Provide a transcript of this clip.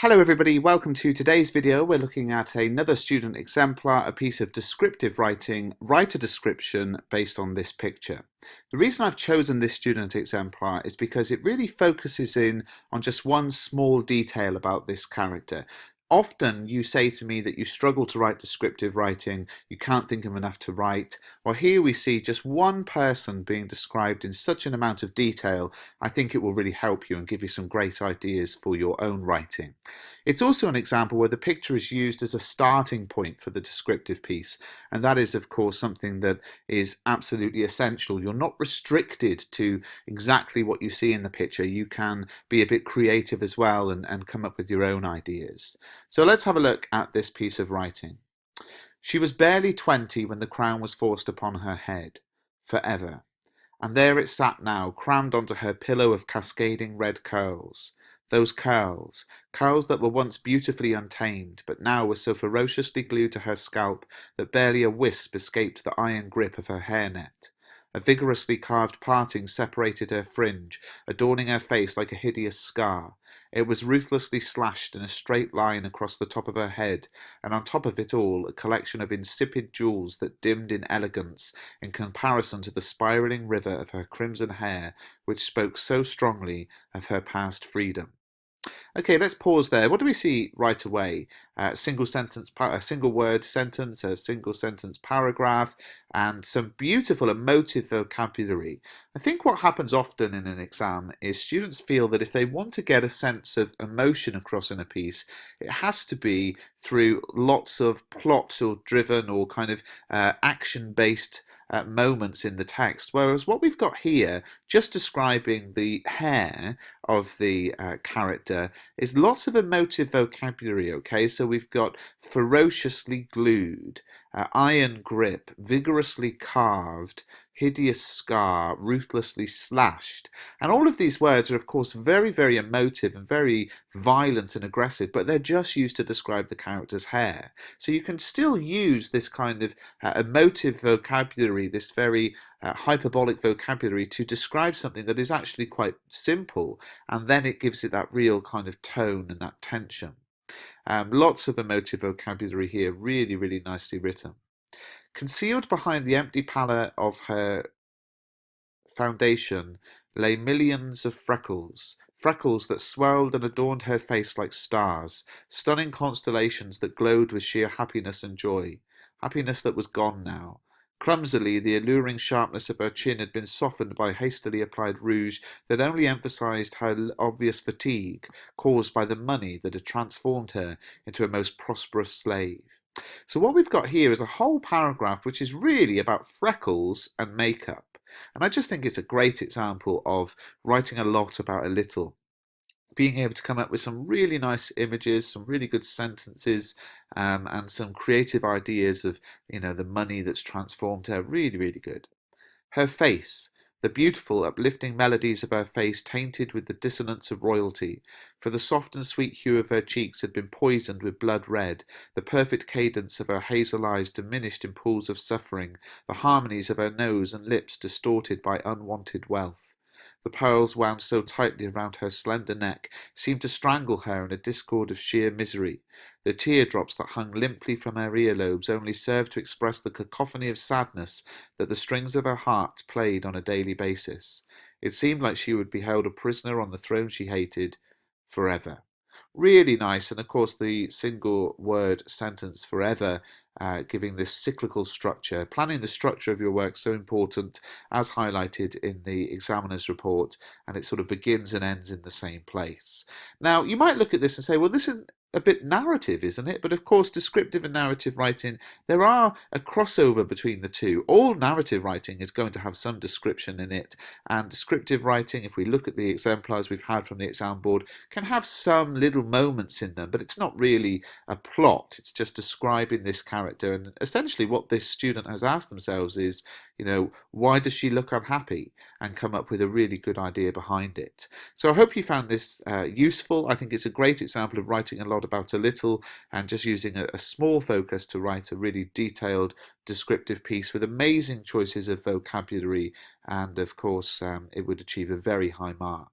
Hello everybody, welcome to today's video. We're looking at another student exemplar, a piece of descriptive writing, write a description based on this picture. The reason I've chosen this student exemplar is because it really focuses in on just one small detail about this character. Often you say to me that you struggle to write descriptive writing, you can't think of enough to write. Well, here we see just one person being described in such an amount of detail. I think it will really help you and give you some great ideas for your own writing. It's also an example where the picture is used as a starting point for the descriptive piece, and that is of course something that is absolutely essential. You're not restricted to exactly what you see in the picture. You can be a bit creative as well and come up with your own ideas. So let's have a look at this piece of writing. She was barely 20 when the crown was forced upon her head, forever. And there it sat now, crammed onto her pillow of cascading red curls. Those curls, curls that were once beautifully untamed, but now were so ferociously glued to her scalp that barely a wisp escaped the iron grip of her hairnet. A vigorously carved parting separated her fringe, adorning her face like a hideous scar. It was ruthlessly slashed in a straight line across the top of her head, and on top of it all a collection of insipid jewels that dimmed in elegance in comparison to the spiralling river of her crimson hair, which spoke so strongly of her past freedom. Okay, let's pause there. What do we see right away? A single word sentence, a single sentence paragraph, and some beautiful emotive vocabulary. I think what happens often in an exam is students feel that if they want to get a sense of emotion across in a piece, it has to be through lots of plot or driven or kind of action-based moments in the text, whereas what we've got here, just describing the hair of the character, is lots of emotive vocabulary. Okay, so we've got ferociously glued, iron grip, vigorously carved, hideous scar, ruthlessly slashed. And all of these words are of course very, very emotive and very violent and aggressive, but they're just used to describe the character's hair. So you can still use this kind of emotive vocabulary, this very hyperbolic vocabulary, to describe something that is actually quite simple, and then it gives it that real kind of tone and that tension. Lots of emotive vocabulary here, really, really nicely written. Concealed behind the empty pallor of her foundation lay millions of freckles, freckles that swirled and adorned her face like stars, stunning constellations that glowed with sheer happiness and joy, happiness that was gone now. Clumsily, the alluring sharpness of her chin had been softened by hastily applied rouge that only emphasized her obvious fatigue caused by the money that had transformed her into a most prosperous slave. So what we've got here is a whole paragraph which is really about freckles and makeup. And I just think it's a great example of writing a lot about a little, being able to come up with some really nice images, some really good sentences, and some creative ideas of, the money that's transformed her. Really, really good. Her face, the beautiful, uplifting melodies of her face tainted with the dissonance of royalty, for the soft and sweet hue of her cheeks had been poisoned with blood red, the perfect cadence of her hazel eyes diminished in pools of suffering, the harmonies of her nose and lips distorted by unwanted wealth. The pearls wound so tightly around her slender neck seemed to strangle her in a discord of sheer misery. The teardrops that hung limply from her earlobes only served to express the cacophony of sadness that the strings of her heart played on a daily basis. It seemed like she would be held a prisoner on the throne she hated forever. Really nice, and of course the single word sentence forever, giving this cyclical structure. Planning the structure of your work so important, as highlighted in the examiner's report, and it sort of begins and ends in the same place. Now you might look at this and say, well, this is a bit narrative, isn't it? But of course, descriptive and narrative writing, there are a crossover between the two. All narrative writing is going to have some description in it, and descriptive writing, if we look at the exemplars we've had from the exam board, can have some little moments in them, but it's not really a plot. It's just describing this character, and essentially what this student has asked themselves is, why does she look unhappy, and come up with a really good idea behind it. So I hope you found this useful. I think it's a great example of writing a lot about a little and just using a small focus to write a really detailed descriptive piece with amazing choices of vocabulary, and of course it would achieve a very high mark.